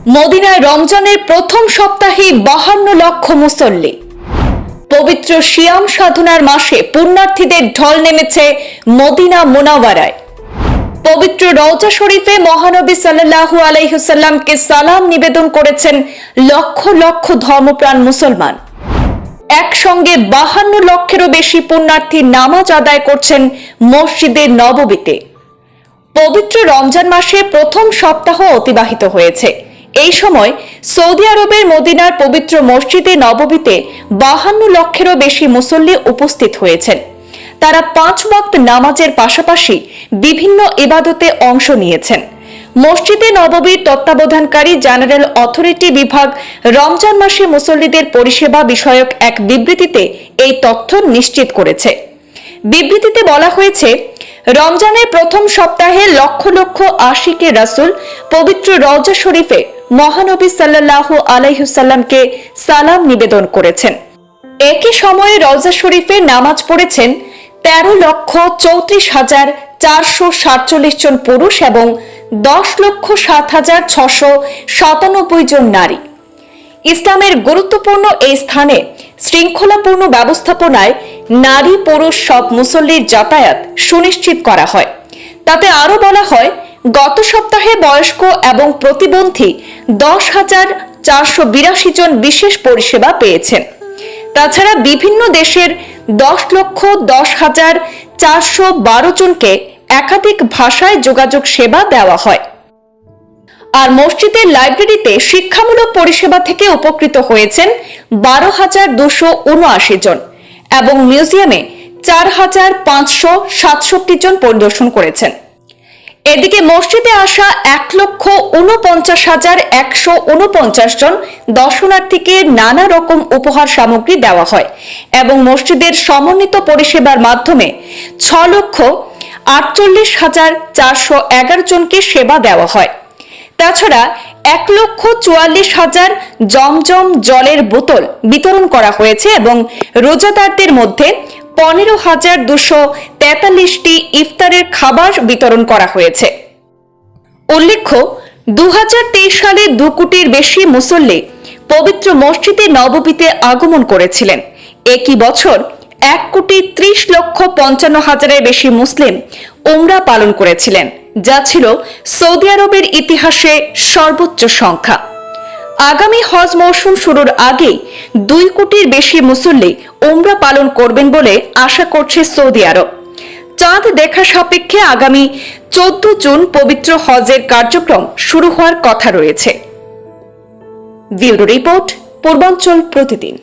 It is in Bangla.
মদিনায় রমজানের প্রথম সপ্তাহে 52 লক্ষ মুসল্লি। পবিত্র সিয়াম সাধনার মাসে পুণ্যার্থীদের ঢল নেমেছে মদিনা মুনাওয়ারায়। পবিত্র রওজা শরীফে মহানবী সাল্লাল্লাহু আলাইহি ওয়াসাল্লামকে সালাম নিবেদন করেছেন লক্ষ লক্ষ ধর্মপ্রাণ মুসলমান। একসঙ্গে 52 লক্ষেরও বেশি পুণ্যার্থী নামাজ আদায় করছেন মসজিদে নববীতে। পবিত্র রমজান মাসে প্রথম সপ্তাহ অতিবাহিত হয়েছে। এই সময় সৌদি আরবের মদিনার পবিত্র মসজিদে নববীতে 52 লক্ষেরও বেশি মুসল্লি উপস্থিত হয়েছেন। তারা 5 ওয়াক্ত নামাজের পাশাপাশি বিভিন্ন ইবাদতে অংশ নিয়েছেন। মসজিদে নববীর তত্ত্বাবধানকারী জেনারেল অথরিটি বিভাগ রমজান মাসে মুসল্লিদের পরিষেবা বিষয়ক এক বিবৃতিতে এই তথ্য নিশ্চিত করেছে। বিবৃতিতে বলা হয়েছে, রমজানের প্রথম সপ্তাহে লক্ষ লক্ষ আশিকে রাসূল পবিত্র রওজা শরীফে মহানবী সাল্লাল্লাহু আলাইহি ওয়াসাল্লামকে সালাম নিবেদন করেছেন। একই সময়ে রওজা শরীফে নামাজ পড়েছেন 13,34,447 জন পুরুষ এবং 10,07,697 জন নারী। ইসলামের গুরুত্বপূর্ণ এই স্থানে শৃঙ্খলাপূর্ণ ব্যবস্থাপনায় নারী পুরুষ সব মুসল্লির যাতায়াত সুনিশ্চিত করা হয়। তাতে আরো বলা হয়, গত সপ্তাহে বয়স্ক এবং প্রতিবন্ধী 10,482 জন বিশেষ পরিষেবা পেয়েছেন। তাছাড়া বিভিন্ন দেশের 10,10,412 জনকে একাধিক ভাষায় যোগাযোগ সেবা দেওয়া হয়। আর মসজিদের লাইব্রেরিতে শিক্ষামূলক পরিষেবা থেকে উপকৃত হয়েছেন 12,279 জন এবং মিউজিয়ামে 4,567 জন পরিদর্শন করেছেন। এদিকে মসজিদে আসা 1,49,149 জন দর্শনার্থীকে নানা রকম উপহার সামগ্রী দেওয়া হয় এবং মসজিদের সমন্বিত পরিষেবার মাধ্যমে 6,48,411 জনকে সেবা দেওয়া হয়। তাছাড়া 1,44,000 জমজম জলের বোতল বিতরণ করা হয়েছে এবং রোজাদারদের মধ্যে 15,243টি ইফতারের খাবার বিতরণ করা হয়েছে। উল্লেখ্য, 2023 সালে 2 কোটির বেশি মুসল্লি পবিত্র মসজিদে নববীতে আগমন করেছিলেন। একই বছর 1,30,55,000-এর বেশি মুসলিম উমরা পালন করেছিলেন, যা ছিল সৌদি আরবের ইতিহাসে সর্বোচ্চ সংখ্যা। আগামী হজ মৌসুম শুরুর আগেই 2 কোটির বেশি মুসল্লি উমরা পালন করবেন বলে আশা করছে সৌদি আরব। চাঁদ দেখা সাপেক্ষে আগামী 14 জুন পবিত্র হজের কার্যক্রম শুরু হওয়ার কথা রয়েছে। ব্যুরো রিপোর্ট, পূর্বাঞ্চল প্রতিদিন।